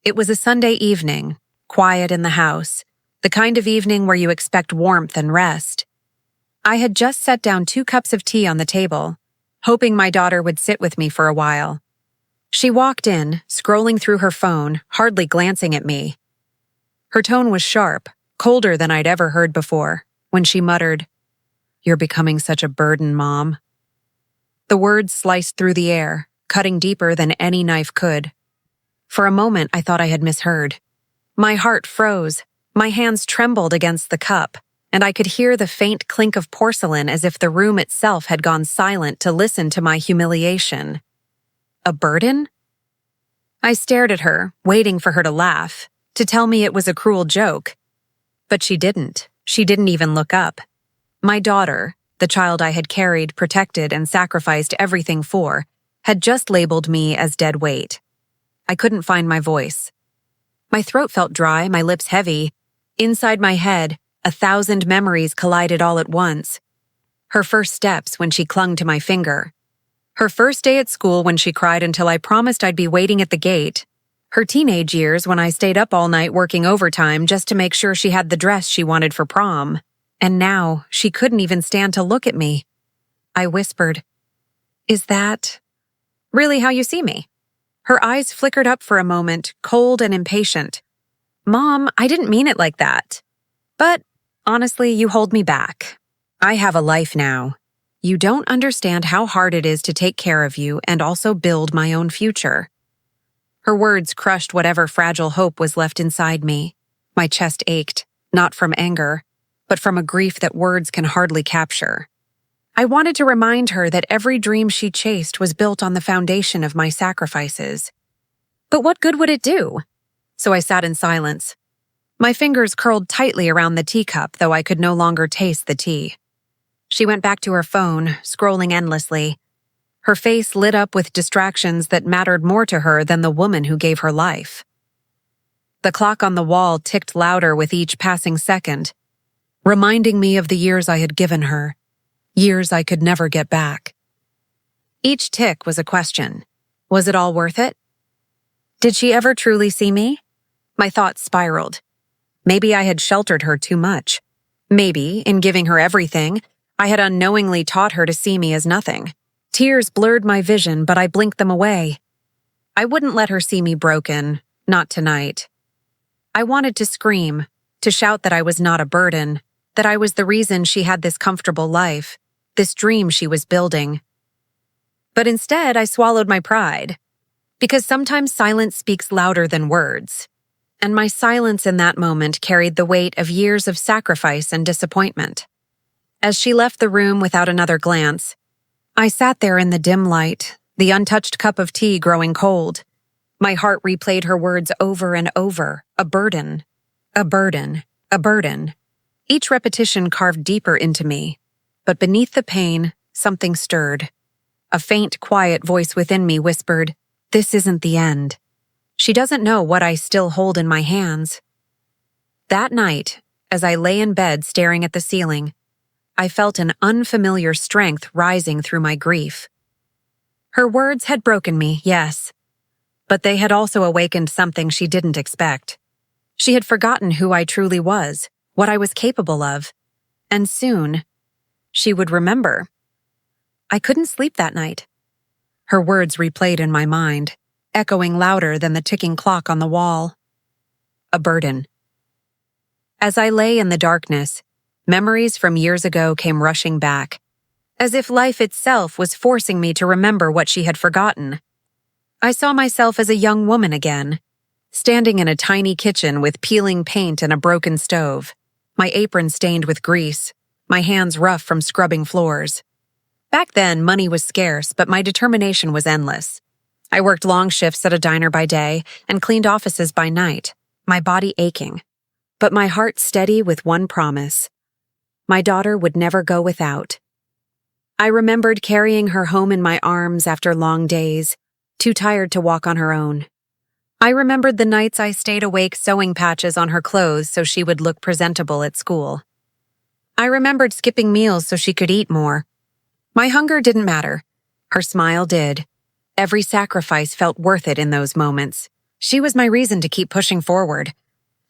It was a Sunday evening, quiet in the house, the kind of evening where you expect warmth and rest. I had just set down 2 cups of tea on the table, hoping my daughter would sit with me for a while. She walked in, scrolling through her phone, hardly glancing at me. Her tone was sharp, colder than I'd ever heard before, when she muttered, "You're becoming such a burden, Mom." The words sliced through the air, cutting deeper than any knife could. For a moment, I thought I had misheard. My heart froze, my hands trembled against the cup, and I could hear the faint clink of porcelain as if the room itself had gone silent to listen to my humiliation. A burden? I stared at her, waiting for her to laugh, to tell me it was a cruel joke. But she didn't. She didn't even look up. My daughter, the child I had carried, protected, and sacrificed everything for, had just labeled me as dead weight. I couldn't find my voice. My throat felt dry, my lips heavy. Inside my head, 1,000 memories collided all at once. Her first steps when she clung to my finger. Her first day at school when she cried until I promised I'd be waiting at the gate. Her teenage years when I stayed up all night working overtime just to make sure she had the dress she wanted for prom. And now, she couldn't even stand to look at me. I whispered, "Is that really how you see me?" Her eyes flickered up for a moment, cold and impatient. "Mom, I didn't mean it like that. But, honestly, you hold me back. I have a life now. You don't understand how hard it is to take care of you and also build my own future." Her words crushed whatever fragile hope was left inside me. My chest ached, not from anger, but from a grief that words can hardly capture. I wanted to remind her that every dream she chased was built on the foundation of my sacrifices. But what good would it do? So I sat in silence. My fingers curled tightly around the teacup, though I could no longer taste the tea. She went back to her phone, scrolling endlessly. Her face lit up with distractions that mattered more to her than the woman who gave her life. The clock on the wall ticked louder with each passing second, reminding me of the years I had given her, years I could never get back. Each tick was a question. Was it all worth it? Did she ever truly see me? My thoughts spiraled. Maybe I had sheltered her too much. Maybe, in giving her everything, I had unknowingly taught her to see me as nothing. Tears blurred my vision, but I blinked them away. I wouldn't let her see me broken, not tonight. I wanted to scream, to shout that I was not a burden, that I was the reason she had this comfortable life, this dream she was building. But instead, I swallowed my pride. Because sometimes silence speaks louder than words. And my silence in that moment carried the weight of years of sacrifice and disappointment. As she left the room without another glance, I sat there in the dim light, the untouched cup of tea growing cold. My heart replayed her words over and over, a burden, a burden, a burden. Each repetition carved deeper into me, but beneath the pain, something stirred. A faint, quiet voice within me whispered, "This isn't the end. She doesn't know what I still hold in my hands." That night, as I lay in bed staring at the ceiling, I felt an unfamiliar strength rising through my grief. Her words had broken me, yes, but they had also awakened something she didn't expect. She had forgotten who I truly was, what I was capable of, and soon, she would remember. I couldn't sleep that night. Her words replayed in my mind, echoing louder than the ticking clock on the wall. A burden. As I lay in the darkness, memories from years ago came rushing back, as if life itself was forcing me to remember what she had forgotten. I saw myself as a young woman again, standing in a tiny kitchen with peeling paint and a broken stove, my apron stained with grease, my hands rough from scrubbing floors. Back then, money was scarce, but my determination was endless. I worked long shifts at a diner by day and cleaned offices by night, my body aching, but my heart steady with one promise. My daughter would never go without. I remembered carrying her home in my arms after long days, too tired to walk on her own. I remembered the nights I stayed awake sewing patches on her clothes so she would look presentable at school. I remembered skipping meals so she could eat more. My hunger didn't matter. Her smile did. Every sacrifice felt worth it in those moments. She was my reason to keep pushing forward.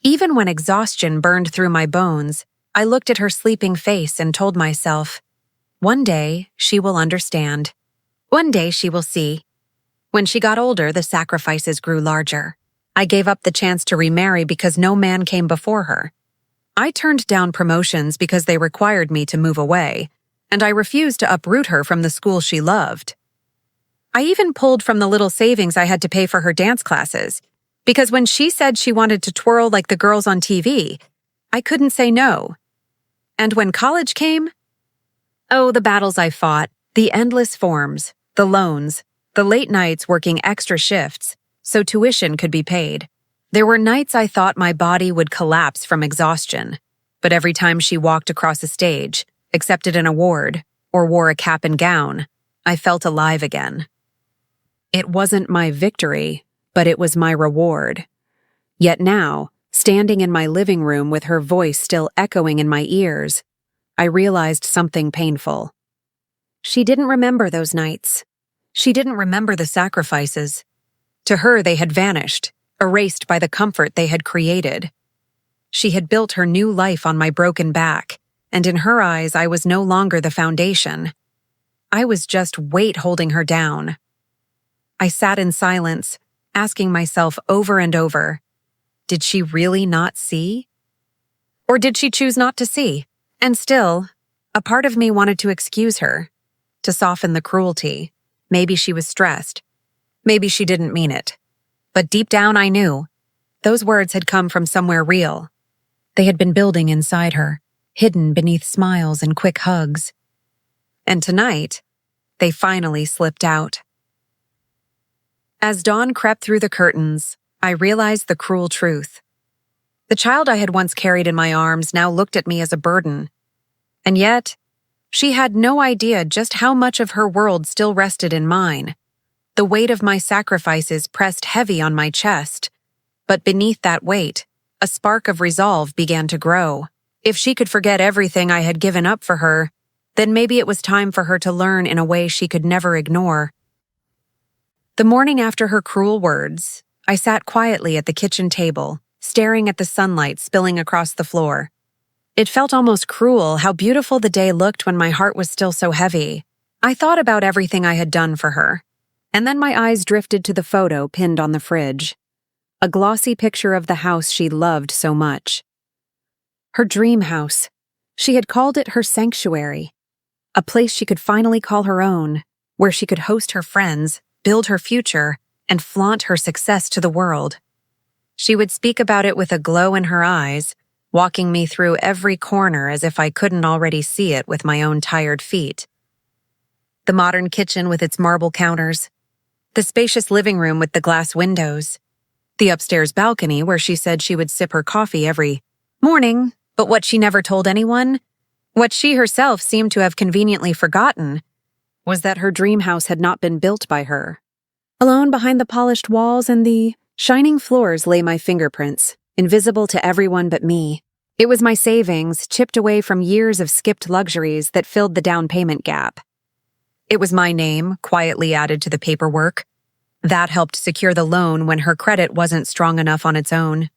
Even when exhaustion burned through my bones, I looked at her sleeping face and told myself, one day she will understand. One day she will see. When she got older, the sacrifices grew larger. I gave up the chance to remarry because no man came before her. I turned down promotions because they required me to move away, and I refused to uproot her from the school she loved. I even pulled from the little savings I had to pay for her dance classes, because when she said she wanted to twirl like the girls on TV, I couldn't say no. And when college came, oh, the battles I fought, the endless forms, the loans, the late nights working extra shifts so tuition could be paid. There were nights I thought my body would collapse from exhaustion, but every time she walked across a stage, accepted an award, or wore a cap and gown, I felt alive again. It wasn't my victory, but it was my reward. Yet now, standing in my living room with her voice still echoing in my ears, I realized something painful. She didn't remember those nights. She didn't remember the sacrifices. To her, they had vanished, erased by the comfort they had created. She had built her new life on my broken back, and in her eyes, I was no longer the foundation. I was just weight holding her down. I sat in silence, asking myself over and over, did she really not see? Or did she choose not to see? And still, a part of me wanted to excuse her, to soften the cruelty. Maybe she was stressed. Maybe she didn't mean it. But deep down I knew. Those words had come from somewhere real. They had been building inside her, hidden beneath smiles and quick hugs. And tonight, they finally slipped out. As dawn crept through the curtains, I realized the cruel truth. The child I had once carried in my arms now looked at me as a burden. And yet, she had no idea just how much of her world still rested in mine. The weight of my sacrifices pressed heavy on my chest. But beneath that weight, a spark of resolve began to grow. If she could forget everything I had given up for her, then maybe it was time for her to learn in a way she could never ignore. The morning after her cruel words, I sat quietly at the kitchen table, staring at the sunlight spilling across the floor. It felt almost cruel how beautiful the day looked when my heart was still so heavy. I thought about everything I had done for her, and then my eyes drifted to the photo pinned on the fridge. A glossy picture of the house she loved so much. Her dream house. She had called it her sanctuary. A place she could finally call her own, where she could host her friends, build her future, and flaunt her success to the world. She would speak about it with a glow in her eyes, walking me through every corner as if I couldn't already see it with my own tired feet. The modern kitchen with its marble counters, the spacious living room with the glass windows, the upstairs balcony where she said she would sip her coffee every morning, but what she never told anyone, what she herself seemed to have conveniently forgotten, was that her dream house had not been built by her. Alone behind the polished walls and the shining floors lay my fingerprints, invisible to everyone but me. It was my savings, chipped away from years of skipped luxuries, that filled the down payment gap. It was my name, quietly added to the paperwork. That helped secure the loan when her credit wasn't strong enough on its own.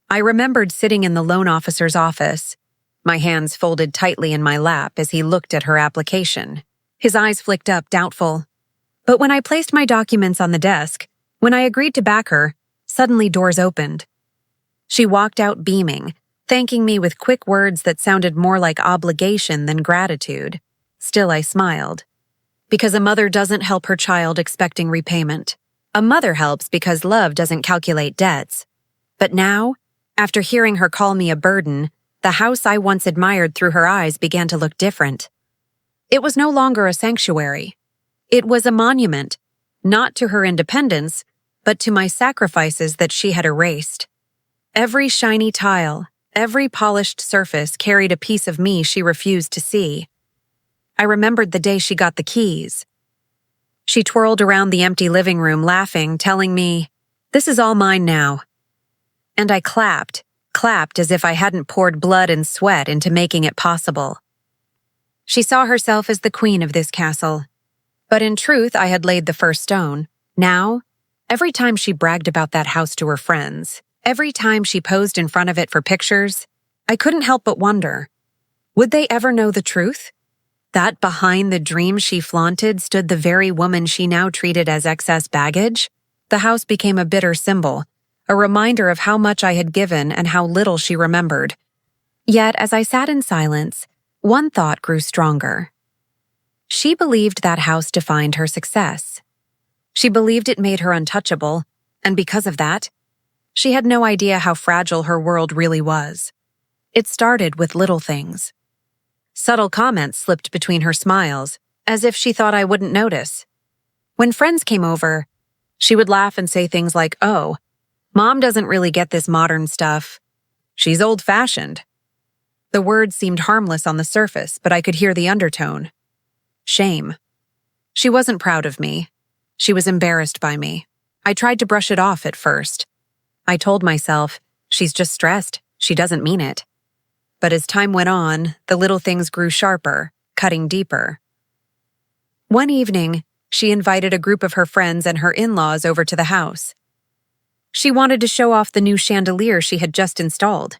I remembered sitting in the loan officer's office, my hands folded tightly in my lap as he looked at her application. His eyes flicked up, doubtful. But when I placed my documents on the desk, when I agreed to back her, suddenly doors opened. She walked out beaming, thanking me with quick words that sounded more like obligation than gratitude. Still, I smiled. Because a mother doesn't help her child expecting repayment. A mother helps because love doesn't calculate debts. But now, after hearing her call me a burden, the house I once admired through her eyes began to look different. It was no longer a sanctuary. It was a monument, not to her independence, but to my sacrifices that she had erased. Every shiny tile, every polished surface carried a piece of me she refused to see. I remembered the day she got the keys. She twirled around the empty living room laughing, telling me, "This is all mine now." And I clapped as if I hadn't poured blood and sweat into making it possible. She saw herself as the queen of this castle. But in truth, I had laid the first stone. Now, Every time she bragged about that house to her friends, every time she posed in front of it for pictures, I couldn't help but wonder, would they ever know the truth? That behind the dream she flaunted stood the very woman she now treated as excess baggage? The house became a bitter symbol, a reminder of how much I had given and how little she remembered. Yet, as I sat in silence, one thought grew stronger. She believed that house defined her success. She believed it made her untouchable, and because of that, she had no idea how fragile her world really was. It started with little things. Subtle comments slipped between her smiles, as if she thought I wouldn't notice. When friends came over, she would laugh and say things like, "Oh, Mom doesn't really get this modern stuff. She's old-fashioned." The words seemed harmless on the surface, but I could hear the undertone. Shame. She wasn't proud of me. She was embarrassed by me. I tried to brush it off at first. I told myself, she's just stressed. She doesn't mean it. But as time went on, the little things grew sharper, cutting deeper. One evening, she invited a group of her friends and her in-laws over to the house. She wanted to show off the new chandelier she had just installed.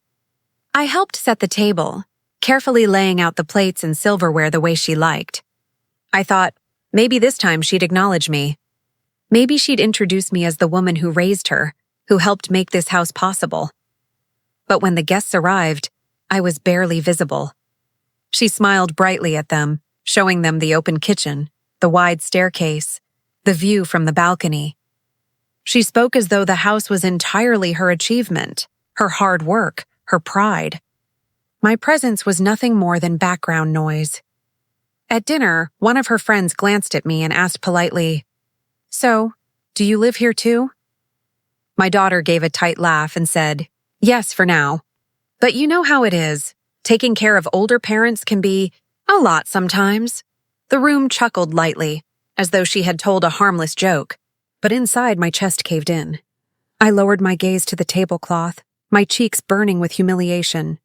I helped set the table, carefully laying out the plates and silverware the way she liked. I thought, maybe this time she'd acknowledge me. Maybe she'd introduce me as the woman who raised her, who helped make this house possible. But when the guests arrived, I was barely visible. She smiled brightly at them, showing them the open kitchen, the wide staircase, the view from the balcony. She spoke as though the house was entirely her achievement, her hard work, her pride. My presence was nothing more than background noise. At dinner, one of her friends glanced at me and asked politely, "So, do you live here too?" My daughter gave a tight laugh and said, "Yes, for now. But you know how it is. Taking care of older parents can be a lot sometimes." The room chuckled lightly, as though she had told a harmless joke, but inside my chest caved in. I lowered my gaze to the tablecloth, my cheeks burning with humiliation.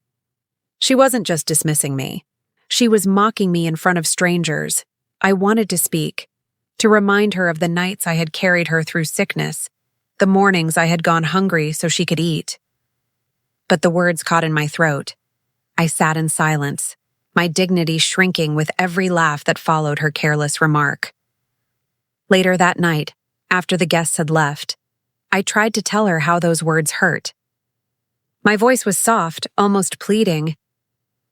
She wasn't just dismissing me. She was mocking me in front of strangers. I wanted to speak, to remind her of the nights I had carried her through sickness, the mornings I had gone hungry so she could eat. But the words caught in my throat. I sat in silence, my dignity shrinking with every laugh that followed her careless remark. Later that night, after the guests had left, I tried to tell her how those words hurt. My voice was soft, almost pleading.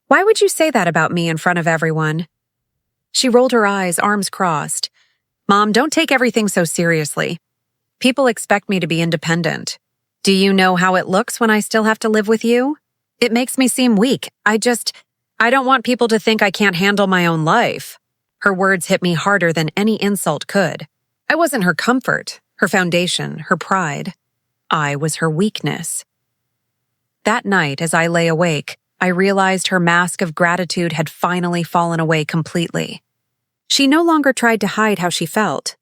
"Why would you say that about me in front of everyone?" She rolled her eyes, arms crossed. "Mom, don't take everything so seriously. People expect me to be independent. Do you know how it looks when I still have to live with you? It makes me seem weak. I don't want people to think I can't handle my own life." Her words hit me harder than any insult could. I wasn't her comfort, her foundation, her pride. I was her weakness. That night, as I lay awake, I realized her mask of gratitude had finally fallen away completely. She no longer tried to hide how she felt.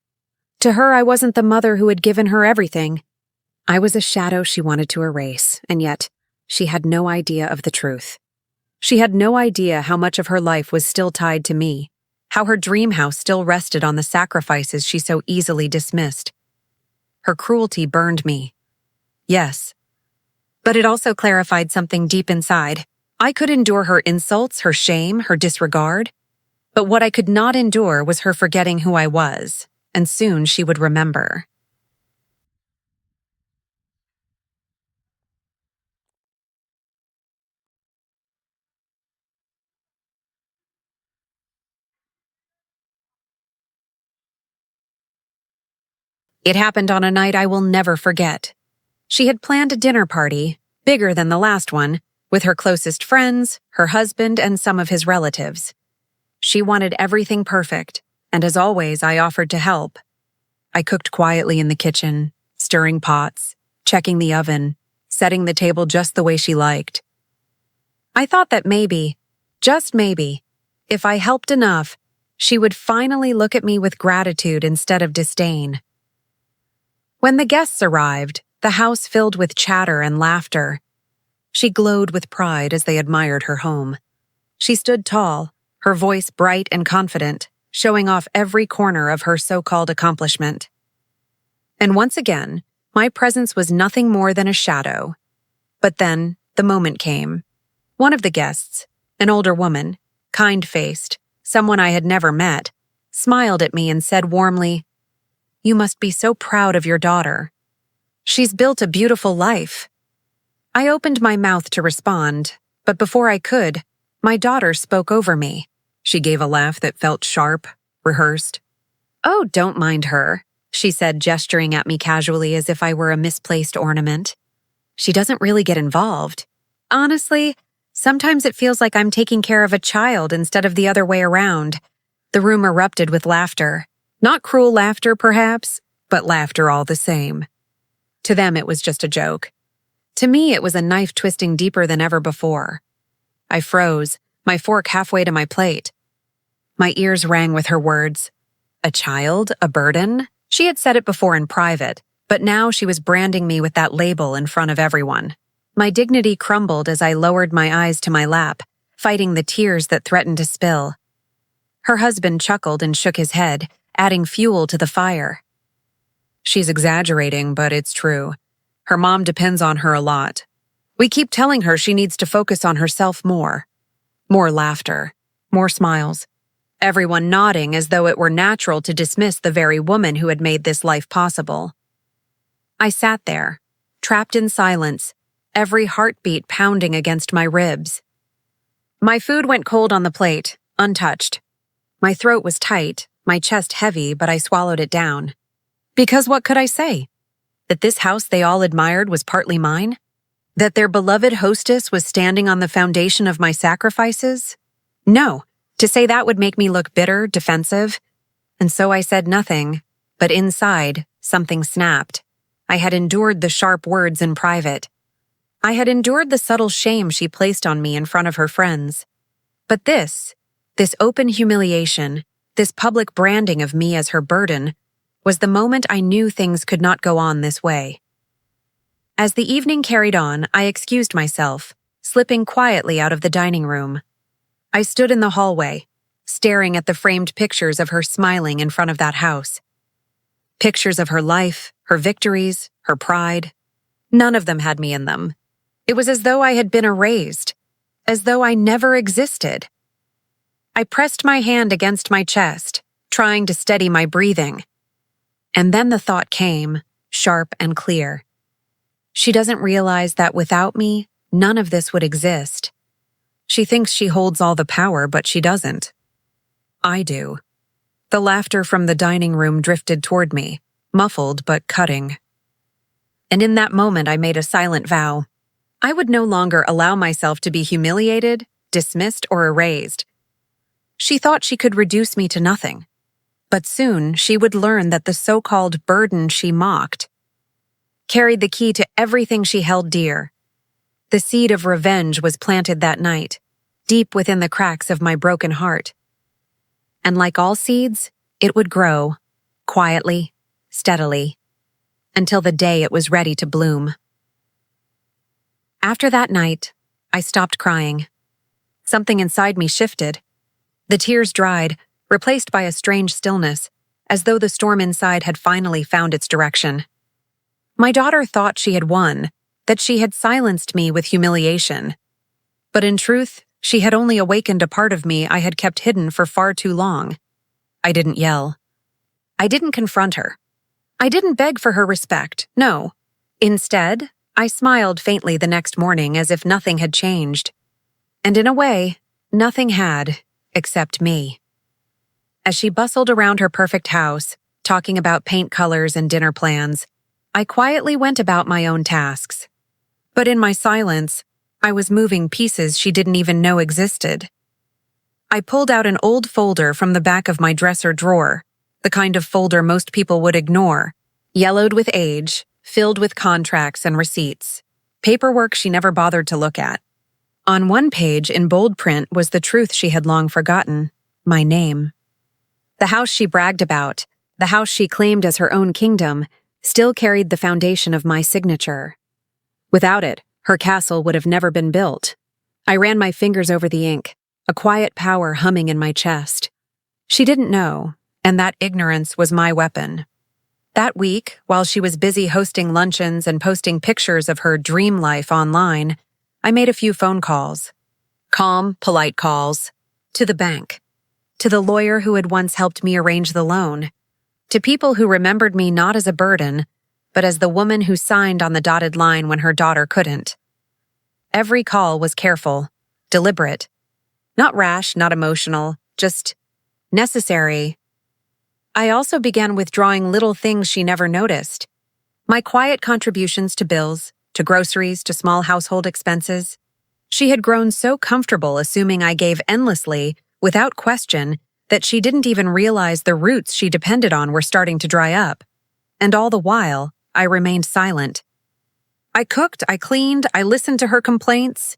To her, I wasn't the mother who had given her everything. I was a shadow she wanted to erase, and yet she had no idea of the truth. She had no idea how much of her life was still tied to me, how her dream house still rested on the sacrifices she so easily dismissed. Her cruelty burned me. Yes. But it also clarified something deep inside. I could endure her insults, her shame, her disregard. But what I could not endure was her forgetting who I was, and soon she would remember. It happened on a night I will never forget. She had planned a dinner party, bigger than the last one, with her closest friends, her husband, and some of his relatives. She wanted everything perfect, and as always, I offered to help. I cooked quietly in the kitchen, stirring pots, checking the oven, setting the table just the way she liked. I thought that maybe, just maybe, if I helped enough, she would finally look at me with gratitude instead of disdain. When the guests arrived, the house filled with chatter and laughter. She glowed with pride as they admired her home. She stood tall, her voice bright and confident, showing off every corner of her so-called accomplishment. And once again, my presence was nothing more than a shadow. But then, the moment came. One of the guests, an older woman, kind-faced, someone I had never met, smiled at me and said warmly, "You must be so proud of your daughter. She's built a beautiful life." I opened my mouth to respond, but before I could, my daughter spoke over me. She gave a laugh that felt sharp, rehearsed. "Oh, don't mind her," she said, gesturing at me casually as if I were a misplaced ornament. "She doesn't really get involved. Honestly, sometimes it feels like I'm taking care of a child instead of the other way around." The room erupted with laughter. Not cruel laughter, perhaps, but laughter all the same. To them, it was just a joke. To me, it was a knife twisting deeper than ever before. I froze, my fork halfway to my plate. My ears rang with her words. A child? A burden? She had said it before in private, but now she was branding me with that label in front of everyone. My dignity crumbled as I lowered my eyes to my lap, fighting the tears that threatened to spill. Her husband chuckled and shook his head, adding fuel to the fire. "She's exaggerating, but it's true. Her mom depends on her a lot. We keep telling her she needs to focus on herself more." More laughter, more smiles. Everyone nodding as though it were natural to dismiss the very woman who had made this life possible. I sat there, trapped in silence, every heartbeat pounding against my ribs. My food went cold on the plate, untouched. My throat was tight, my chest heavy, but I swallowed it down. Because what could I say? That this house they all admired was partly mine? That their beloved hostess was standing on the foundation of my sacrifices? No, to say that would make me look bitter, defensive. And so I said nothing, but inside, something snapped. I had endured the sharp words in private. I had endured the subtle shame she placed on me in front of her friends. But this open humiliation, this public branding of me as her burden, was the moment I knew things could not go on this way. As the evening carried on, I excused myself, slipping quietly out of the dining room. I stood in the hallway, staring at the framed pictures of her smiling in front of that house. Pictures of her life, her victories, her pride. None of them had me in them. It was as though I had been erased, as though I never existed. I pressed my hand against my chest, trying to steady my breathing. And then the thought came, sharp and clear. She doesn't realize that without me, none of this would exist. She thinks she holds all the power, but she doesn't. I do. The laughter from the dining room drifted toward me, muffled but cutting. And in that moment I made a silent vow. I would no longer allow myself to be humiliated, dismissed, or erased. She thought she could reduce me to nothing. But soon she would learn that the so-called burden she mocked carried the key to everything she held dear. The seed of revenge was planted that night, deep within the cracks of my broken heart. And like all seeds, it would grow, quietly, steadily, until the day it was ready to bloom. After that night, I stopped crying. Something inside me shifted. The tears dried, replaced by a strange stillness, as though the storm inside had finally found its direction. My daughter thought she had won, that she had silenced me with humiliation. But in truth, she had only awakened a part of me I had kept hidden for far too long. I didn't yell. I didn't confront her. I didn't beg for her respect, no. Instead, I smiled faintly the next morning as if nothing had changed. And in a way, nothing had, except me. As she bustled around her perfect house, talking about paint colors and dinner plans, I quietly went about my own tasks. But in my silence, I was moving pieces she didn't even know existed. I pulled out an old folder from the back of my dresser drawer, the kind of folder most people would ignore, yellowed with age, filled with contracts and receipts, paperwork she never bothered to look at. On one page in bold print was the truth she had long forgotten, my name. The house she bragged about, the house she claimed as her own kingdom, still carried the foundation of my signature. Without it, her castle would have never been built. I ran my fingers over the ink, a quiet power humming in my chest. She didn't know, and that ignorance was my weapon. That week, while she was busy hosting luncheons and posting pictures of her dream life online, I made a few phone calls. Calm, polite calls. To the bank. To the lawyer who had once helped me arrange the loan. To people who remembered me not as a burden, but as the woman who signed on the dotted line when her daughter couldn't. Every call was careful, deliberate. Not rash, not emotional, just necessary. I also began withdrawing little things she never noticed. My quiet contributions to bills, to groceries, to small household expenses. She had grown so comfortable assuming I gave endlessly, without question, that she didn't even realize the roots she depended on were starting to dry up. And all the while, I remained silent. I cooked, I cleaned, I listened to her complaints.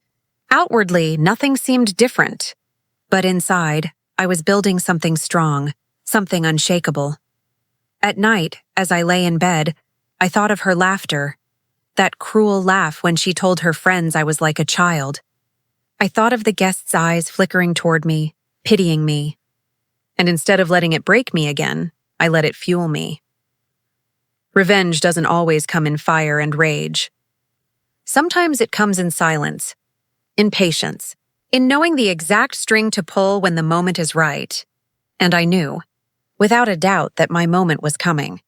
Outwardly, nothing seemed different. But inside, I was building something strong, something unshakable. At night, as I lay in bed, I thought of her laughter, that cruel laugh when she told her friends I was like a child. I thought of the guest's eyes flickering toward me, pitying me. And instead of letting it break me again, I let it fuel me. Revenge doesn't always come in fire and rage. Sometimes it comes in silence, in patience, in knowing the exact string to pull when the moment is right. And I knew, without a doubt, that my moment was coming.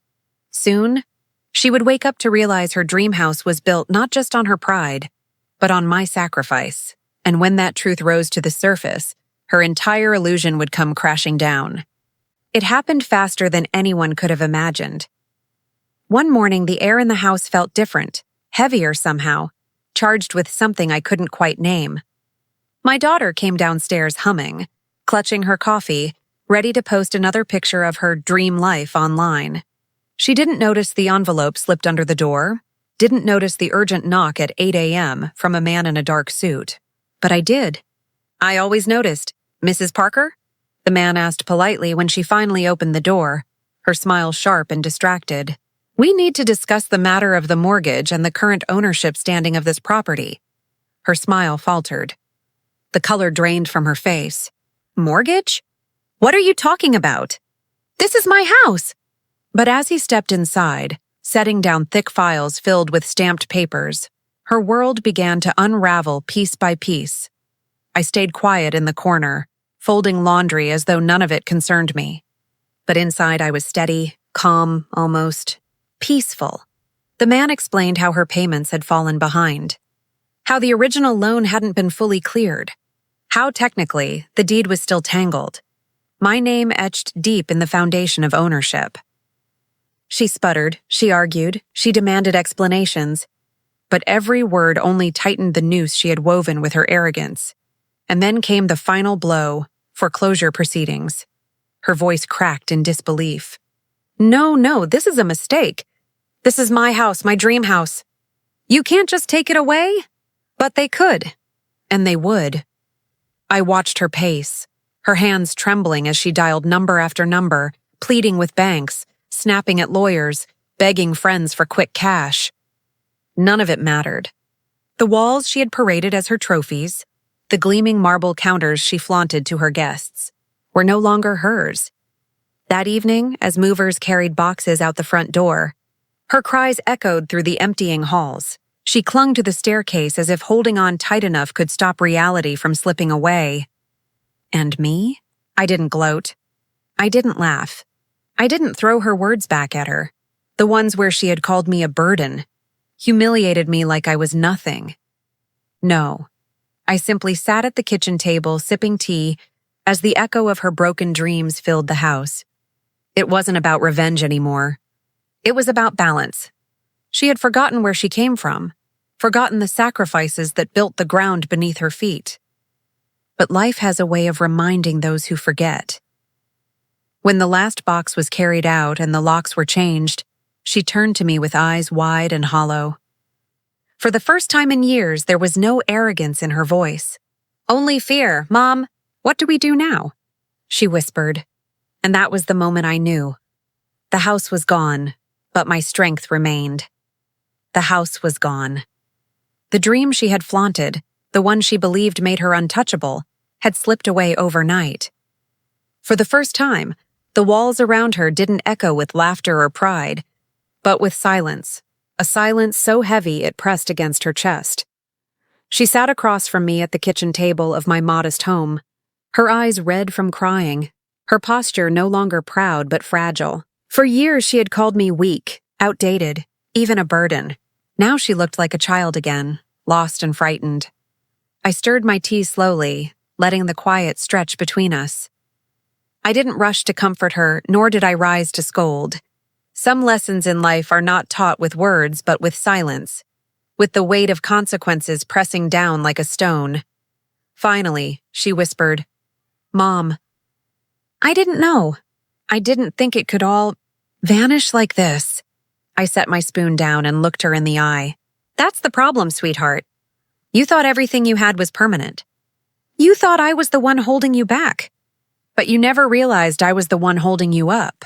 Soon, she would wake up to realize her dream house was built not just on her pride, but on my sacrifice. And when that truth rose to the surface, her entire illusion would come crashing down. It happened faster than anyone could have imagined. One morning, the air in the house felt different, heavier somehow, charged with something I couldn't quite name. My daughter came downstairs humming, clutching her coffee, ready to post another picture of her dream life online. She didn't notice the envelope slipped under the door, didn't notice the urgent knock at 8 a.m. from a man in a dark suit. But I did. I always noticed. "Mrs. Parker?" The man asked politely when she finally opened the door, her smile sharp and distracted. "We need to discuss the matter of the mortgage and the current ownership standing of this property." Her smile faltered. The color drained from her face. "Mortgage? What are you talking about? This is my house!" But as he stepped inside, setting down thick files filled with stamped papers, her world began to unravel piece by piece. I stayed quiet in the corner, folding laundry as though none of it concerned me. But inside I was steady, calm, almost peaceful. The man explained how her payments had fallen behind, how the original loan hadn't been fully cleared, how technically the deed was still tangled, my name etched deep in the foundation of ownership. She sputtered, she argued, she demanded explanations, but every word only tightened the noose she had woven with her arrogance. And then came the final blow, foreclosure proceedings. Her voice cracked in disbelief. No, this is a mistake. This is my house, my dream house. You can't just take it away?" But they could, and they would. I watched her pace, her hands trembling as she dialed number after number, pleading with banks, snapping at lawyers, begging friends for quick cash. None of it mattered. The walls she had paraded as her trophies, the gleaming marble counters she flaunted to her guests, were no longer hers. That evening, as movers carried boxes out the front door, her cries echoed through the emptying halls. She clung to the staircase as if holding on tight enough could stop reality from slipping away. And me? I didn't gloat. I didn't laugh. I didn't throw her words back at her, the ones where she had called me a burden, humiliated me like I was nothing. No, I simply sat at the kitchen table sipping tea as the echo of her broken dreams filled the house. It wasn't about revenge anymore. It was about balance. She had forgotten where she came from, forgotten the sacrifices that built the ground beneath her feet. But life has a way of reminding those who forget. When the last box was carried out and the locks were changed, she turned to me with eyes wide and hollow. For the first time in years, there was no arrogance in her voice. "Only fear. Mom, what do we do now?" she whispered. And that was the moment I knew. The house was gone, but my strength remained. The house was gone. The dream she had flaunted, the one she believed made her untouchable, had slipped away overnight. For the first time, the walls around her didn't echo with laughter or pride, but with silence, a silence so heavy it pressed against her chest. She sat across from me at the kitchen table of my modest home, her eyes red from crying, her posture no longer proud but fragile. For years she had called me weak, outdated, even a burden. Now she looked like a child again, lost and frightened. I stirred my tea slowly, letting the quiet stretch between us. I didn't rush to comfort her, nor did I rise to scold. Some lessons in life are not taught with words but with silence, with the weight of consequences pressing down like a stone. Finally, she whispered, "Mom, I didn't know. I didn't think it could all vanish like this." I set my spoon down and looked her in the eye. "That's the problem, sweetheart. You thought everything you had was permanent. You thought I was the one holding you back. But you never realized I was the one holding you up."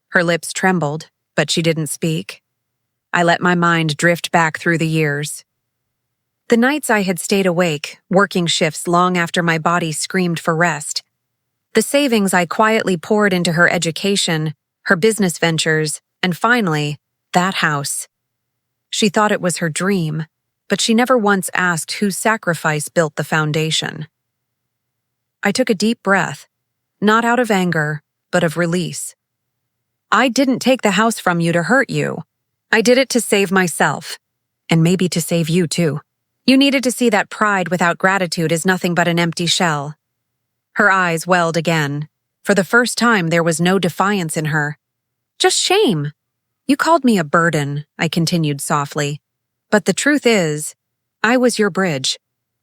Her lips trembled, but she didn't speak. I let my mind drift back through the years. The nights I had stayed awake, working shifts long after my body screamed for rest. The savings I quietly poured into her education, her business ventures, and finally, that house. She thought it was her dream, but she never once asked whose sacrifice built the foundation. I took a deep breath, not out of anger, but of release. I didn't take the house from you to hurt you. I did it to save myself, and maybe to save you too. You needed to see that pride without gratitude is nothing but an empty shell. Her eyes welled again. For the first time, there was no defiance in her. Just shame. You called me a burden, I continued softly. But the truth is, I was your bridge,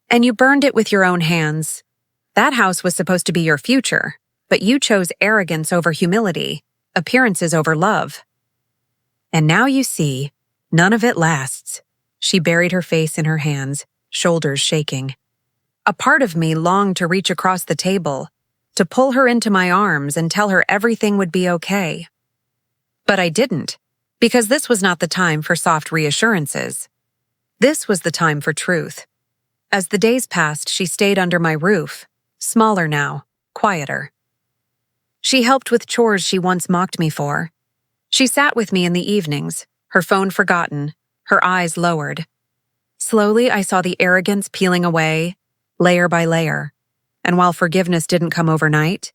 and you burned it with your own hands. That house was supposed to be your future, but you chose arrogance over humility, appearances over love. And now you see, none of it lasts. She buried her face in her hands, shoulders shaking. A part of me longed to reach across the table, to pull her into my arms and tell her everything would be okay. But I didn't, because this was not the time for soft reassurances. This was the time for truth. As the days passed, she stayed under my roof, smaller now, quieter. She helped with chores she once mocked me for. She sat with me in the evenings, her phone forgotten, her eyes lowered. Slowly, I saw the arrogance peeling away, layer by layer. And while forgiveness didn't come overnight,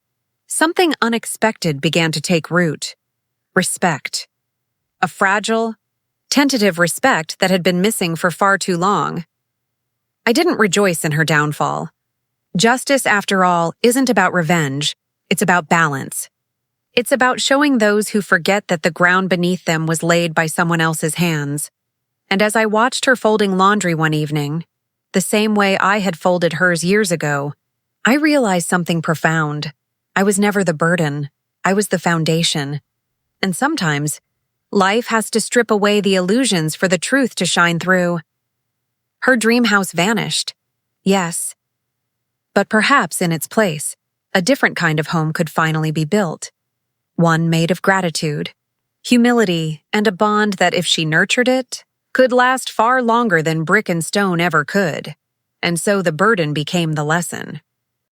something unexpected began to take root. Respect. A fragile, tentative respect that had been missing for far too long. I didn't rejoice in her downfall. Justice, after all, isn't about revenge. It's about balance. It's about showing those who forget that the ground beneath them was laid by someone else's hands. And as I watched her folding laundry one evening, the same way I had folded hers years ago, I realized something profound. I was never the burden. I was the foundation. And sometimes, life has to strip away the illusions for the truth to shine through. Her dream house vanished. Yes. But perhaps in its place, a different kind of home could finally be built. One made of gratitude, humility, and a bond that, if she nurtured it, could last far longer than brick and stone ever could. And so the burden became the lesson.